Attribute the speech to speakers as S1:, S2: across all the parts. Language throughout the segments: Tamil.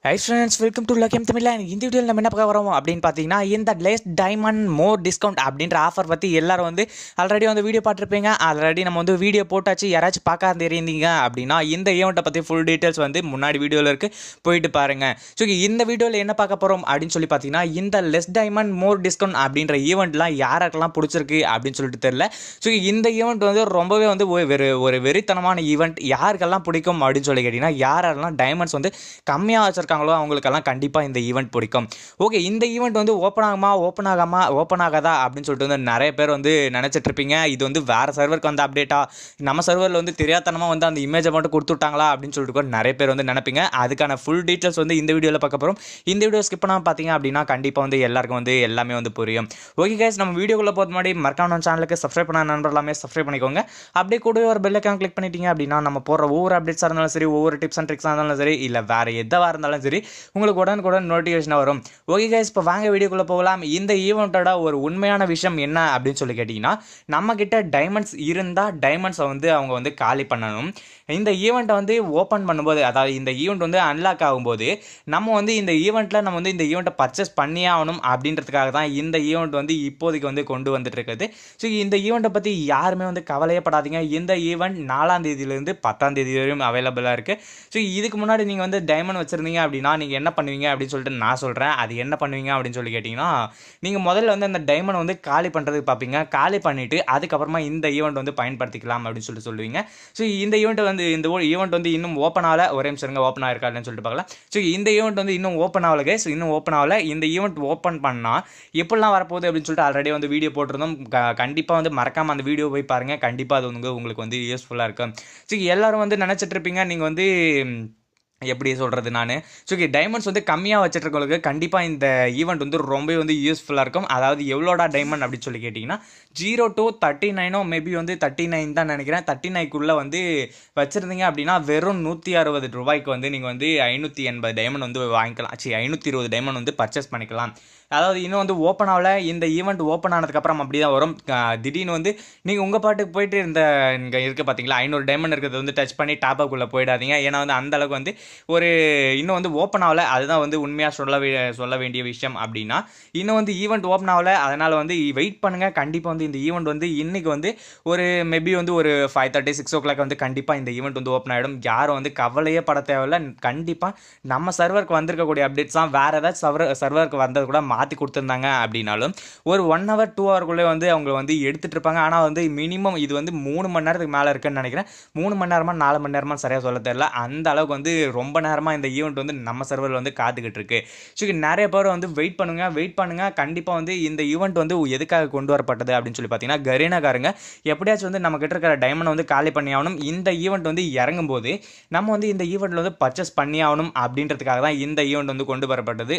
S1: Hi friends, welcome to Lucky Tamil. இந்த வீடியோவில் நம்ம என்ன பார்க்க வரோம் அப்படின்னு பார்த்தீங்கன்னா இந்த லேஸ் டைமண்ட் மோர் டிஸ்கவுண்ட் அப்படின்ற ஆஃபர் பற்றி எல்லாரும் வந்து ஆல்ரெடி வந்து வீடியோ பார்த்துருப்பீங்க. ஆல்ரெடி நம்ம வந்து வீடியோ போட்டாச்சு. யாராச்சும் பார்க்காத இருந்தீங்க அப்படின்னா இந்த ஈவெண்ட்டை பற்றி ஃபுல் டீட்டெயில்ஸ் வந்து முன்னாடி வீடியோவில் இருக்குது, போயிட்டு பாருங்கள். ஸோ இந்த வீடியோவில் என்ன பார்க்க போகிறோம் அப்படின்னு சொல்லி பார்த்தீங்கன்னா இந்த லெஸ் டைமண்ட் மோர் டிஸ்கவுண்ட் அப்படின்ற ஈவெண்ட்லாம் யாருக்கெல்லாம் பிடிச்சிருக்கு அப்படின்னு சொல்லிட்டு தெரியல. ஸோ இந்த ஈவெண்ட் வந்து ரொம்பவே வந்து ஒரு வெறித்தனமான ஈவெண்ட். யாருக்கெல்லாம் பிடிக்கும் அப்படின்னு சொல்லி கேட்டிங்கன்னா யாரெல்லாம் டைமண்ட்ஸ் வந்து கம்மியாக வச்சுருக்காங்க அவங்களுக்கெல்லாம் கண்டிப்பாக இந்த ஈவெண்ட் பிடிக்கும். ஓகே, இந்த ஈவெண்ட் வந்து ஓப்பன் ஆகாதா அப்படின்னு சொல்லிட்டு வந்து நிறைய பேர் வந்து நினச்சிட்டு இருப்பீங்க. இது வந்து வேறு சர்வருக்கு வந்து அப்டேட்டா, நம்ம சர்வரில் வந்து தெரியாதனமாக வந்து அந்த இமேஜை மட்டும் கொடுத்துட்டாங்களா அப்படின்னு சொல்லிட்டு கூட நிறைய பேர் வந்து நினைப்பீங்க. அதுக்கான ஃபுல் டீட்டெயில்ஸ் வந்து இந்த வீடியோவில் பார்க்க போகிறோம். இந்த வீடியோ ஸ்கிப் பண்ணாமல் பார்த்தீங்க அப்படின்னா கண்டிப்பாக வந்து எல்லாருக்கும் வந்து எல்லாமே வந்து புரியும். ஓகே கைஸ், நம்ம வீடியோக்குள்ளே போகிறது முன்னாடி மறக்காம நம்ம சேனலுக்கு சப்ஸ்கிரைப் பண்ண நண்பர் எல்லாமே சப்ஸ்கிரைப் பண்ணிக்கோங்க. அப்படியே கூட ஒரு பெல் ஐக்கான் கிளிக் பண்ணிட்டீங்க அப்படின்னா நம்ம போகிற ஒவ்வொரு அப்டேட்ஸாக இருந்தாலும் சரி, ஒவ்வொரு டிப்ஸ் அண்ட் ட்ரிக்ஸாக இருந்தாலும் சரி, இல்லை வேறு எதாக இருந்தாலும் சரி, உங்களுக்கு உடனுக்குடன் நோட்டிஃபிகேஷன் வரும். ஓகே கைஸ், இப்போ வாங்க வீடியோக்குள்ளே போகலாம். இந்த ஈவெண்ட்டோட ஒரு உண்மையான விஷயம் என்ன அப்படின்னு சொல்லி கேட்டிங்கன்னா, நம்மக்கிட்ட டைமண்ட்ஸ் இருந்தால் டைமண்ட்ஸை வந்து அவங்க வந்து காலி பண்ணணும். இந்த ஈவெண்ட்டை வந்து ஓப்பன் பண்ணும்போது, அதாவது இந்த ஈவெண்ட் வந்து அன்லாக் ஆகும்போது நம்ம வந்து இந்த ஈவெண்ட்டில் நம்ம வந்து இந்த ஈவெண்ட்டை பர்ச்சேஸ் பண்ணியே ஆகணும் அப்படின்றதுக்காக தான் இந்த ஈவெண்ட் வந்து இப்போதைக்கு வந்து கொண்டு வந்துட்டு இருக்குது. ஸோ இந்த ஈவெண்ட்டை பற்றி யாருமே வந்து கவலையே படாதீங்க. இந்த ஈவெண்ட் 4ஆம் தேதியிலேருந்து 10ஆம் தேதி வரையும் அவைலபிளாக இருக்குது. ஸோ இதுக்கு முன்னாடி நீங்கள் வந்து டைமண்ட் வச்சுருந்தீங்க அப்படின்னா நீங்கள் என்ன பண்ணுவீங்க அப்படின்னு சொல்லிட்டு நான் சொல்கிறேன். அது என்ன பண்ணுவீங்க அப்படின்னு சொல்லி கேட்டிங்கன்னா, நீங்கள் முதல்ல வந்து அந்த டைமண்ட் வந்து காலி பண்ணுறதுக்கு பார்ப்பீங்க. காலி பண்ணிவிட்டு அதுக்கப்புறமா இந்த ஈவெண்ட் வந்து பயன்படுத்திக்கலாம் அப்படின்னு சொல்லுவீங்க. ஸோ இந்த ஈவெண்ட் வந்து இன்னும் ஓப்பன் ஆகலை. ஒரே நிமிஷம் ஓப்பன் ஆகிருக்காருன்னு சொல்லிட்டு பார்க்கலாம். ஸோ இந்த ஈவெண்ட் வந்து இன்னும் ஓப்பன் ஆகலை கைஸ், இன்னும் ஓப்பன் ஆகலை. இந்த ஈவெண்ட் ஓப்பன் பண்ணால் எப்படிலாம் வரப்போகுது அப்படின்னு சொல்லிட்டு ஆல்ரெடி வந்து வீடியோ போட்டிருந்தோம். கண்டிப்பாக வந்து மறக்காமல் அந்த வீடியோ போய் பாருங்கள். கண்டிப்பாக அது வந்து உங்களுக்கு வந்து யூஸ்ஃபுல்லாக இருக்கும். ஸோ எல்லோரும் வந்து நினச்சிட்டு இருப்பீங்க, நீங்கள் வந்து எப்படி சொல்கிறது நான், ஸோ டைமண்ட்ஸ் வந்து கம்மியாக வச்சுட்ருக்கவங்களுக்கு கண்டிப்பாக இந்த ஈவெண்ட் வந்து ரொம்ப வந்து யூஸ்ஃபுல்லாக இருக்கும். அதாவது எவ்வளோடா டைமண்ட் அப்படின்னு சொல்லி கேட்டிங்கன்னா 0 to 39 மேபி வந்து 39 தான் நினைக்கிறேன். 39க்குள்ளே வந்து வச்சுருந்தீங்க அப்படின்னா வெறும் 160 ரூபாய்க்கு வந்து நீங்கள் வந்து 580 டைமண்ட் வந்து வாங்கிக்கலாம். 520 டைமண்ட் வந்து பர்ச்சேஸ் பண்ணிக்கலாம். அதாவது இன்னும் வந்து ஓப்பன் ஆகலை. இந்த ஈவெண்ட் ஓப்பன் ஆனதுக்கப்புறம் அப்படி தான் வரும். திடீர்னு வந்து நீங்கள் உங்கள் பாட்டுக்கு போயிட்டு இங்கே இருக்குது பார்த்தீங்களா, 500 டைமண்ட் இருக்கிறது வந்து டச் பண்ணி டாப்அப்புக்குள்ளே போயிடாதீங்க. ஏன்னா வந்து அந்தளவுக்கு வந்து இன்னும் வந்து ஓப்பன் ஆகலை. அதுதான் வந்து உண்மையாக சொல்ல வேண்டிய விஷயம். அப்படின்னா இன்னும் வந்து ஈவெண்ட் ஓப்பன் ஆகலை. அதனால் வந்து வெயிட் பண்ணுங்கள். கண்டிப்பாக வந்து இந்த ஈவெண்ட் வந்து இன்றைக்கி வந்து மேபி வந்து ஒரு 5:30 6 o'clock வந்து கண்டிப்பாக இந்த ஈவெண்ட் வந்து ஓப்பன் ஆகிடும். யாரும் வந்து கவலையே பட தேவையில்லை. கண்டிப்பாக நம்ம சர்வருக்கு வந்திருக்கக்கூடிய அப்டேட்ஸ் தான் வேறு ஏதாச்சும் சர்வருக்கு வந்தது கூட மாற்றி கொடுத்துருந்தாங்க அப்படின்னாலும் ஒரு 1 hour 2 hourக்குள்ளே வந்து அவங்க வந்து எடுத்துகிட்டு இருப்பாங்க. ஆனால் வந்து மினிமம் இது வந்து 3 மணி நேரத்துக்கு மேலே இருக்குன்னு நினைக்கிறேன். 3 மணி நேரமா 4 மணி நேரமா சரியாக சொல்ல தெரியல. அந்த அளவுக்கு வந்து ரொம்ப நேரமாக இந்த ஈவெண்ட் வந்து நம்ம சர்வரில் வந்து காத்துக்கிட்டு இருக்கு. ஸோ நிறைய பேர் வந்து வெயிட் பண்ணுங்க. கண்டிப்பாக வந்து இந்த ஈவெண்ட் வந்து எதுக்காக கொண்டு வரப்பட்டது அப்படின்னு சொல்லி பார்த்தீங்கன்னா, கரீனாக்காரங்க எப்படியாச்சும் வந்து நம்ம கிட்ட இருக்கிற டைமண்ட் வந்து காலி பண்ணி ஆகணும். இந்த ஈவெண்ட் வந்து இறங்கும் போது நம்ம வந்து இந்த ஈவெண்ட்டில் வந்து பர்ச்சேஸ் பண்ணி ஆகணும் அப்படின்றதுக்காக தான் இந்த ஈவெண்ட் வந்து கொண்டு வரப்பட்டது.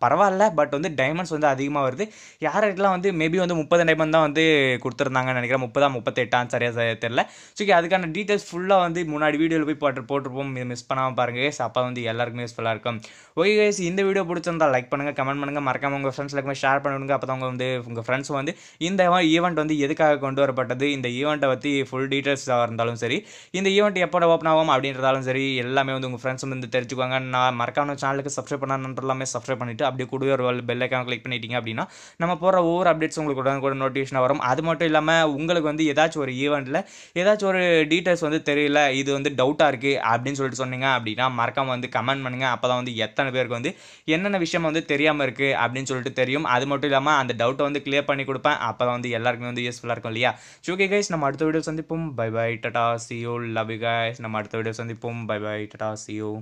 S1: பரவாயில்ல, பட் வந்து டைமண்ட்ஸ் வந்து அதிகமாக வருது. யாருக்கெல்லாம் வந்து மேபி வந்து 30 டைமண்ட் தான் வந்து கொடுத்துருந்தாங்கன்னு நினைக்கிறேன். 30 38 சரியாக தெரியல. ஸோ அதுக்கான டீட்டெயில்ஸ் ஃபுல்லாக வந்து முன்னாடி வீடியோவில் போய் போட்டிருப்போம். மிஸ் பண்ணாமல் பாருங்க. அப்போ வந்து எல்லாருக்குமே யூஸ்ஃபுல்லாக இருக்கும். ஓகே கைஸ், இந்த வீடியோ பிடிச்சிருந்தா லைக் பண்ணுங்கள், கமெண்ட் பண்ணுங்கள், மறக்காம உங்கள் ஃப்ரெண்ட்ஸ்க்கு ஷேர் பண்ணுங்க. அப்போ தான் வந்து உங்கள் ஃப்ரெண்ட்ஸ் வந்து இந்த ஈவெண்ட் வந்து எதுக்காக கொண்டு வரப்பட்டது, இந்த ஈவெண்ட்டை பற்றி ஃபுல் டீட்டெயில்ஸாக இருந்தாலும் சரி, இந்த ஈவெண்ட் எப்போ ஓப்பன் ஆகும் அப்படின்றதாலும் சரி, எல்லாமே வந்து உங்கள் ஃப்ரெண்ட்ஸ் வந்து தெரிஞ்சுக்குவாங்க. நான் மறக்காம சேனலுக்கு சப்ஸ்கிரைப் பண்ண எல்லாமே சப்ஸ்கிரைப் பண்ணிவிட்டு அப்படியே கூட ஒரு பெல் ஐக்கான் கிளிக் பண்ணிட்டீங்க அப்படின்னா நம்ம போகிற ஒவ்வொரு அப்டேட்ஸ் உங்களுக்கு உடனே நோட்டிஃபிகேஷன் வரும். அது மட்டும் இல்லாமல் உங்களுக்கு வந்து ஏதாச்சும் ஒரு ஈவெண்ட்டில் ஏதாச்சும் ஒரு டீட்டெயில்ஸ் வந்து தெரியல, இது வந்து டவுட்டாக இருக்குது அப்படின்னு சொல்லிட்டு சொன்னீங்க அப்படின்னா மறக்காம வந்து கமெண்ட் பண்ணுங்கள். அப்போ தான் வந்து எத்தனை பேருக்கு வந்து என்னென்ன விஷயம் வந்து தெரியாமல் இருக்குது அப்படின்னு சொல்லிட்டு தெரியும். அது மட்டும் இல்லாமல் அந்த டவுட்டை வந்து கிளியர் பண்ணி கொடுப்பேன். அப்போ தான் வந்து எல்லாருக்குமே வந்து யூஸ்ஃபுல்லாக இருக்கும் இல்லையா? ஓகே கைஸ், நம்ம அடுத்த வீடியோ சந்திப்போம். Bye bye, tata, see you, love you guys. நம்ம அடுத்த வீடியோ சந்திப்போம். Bye bye, tata, see you.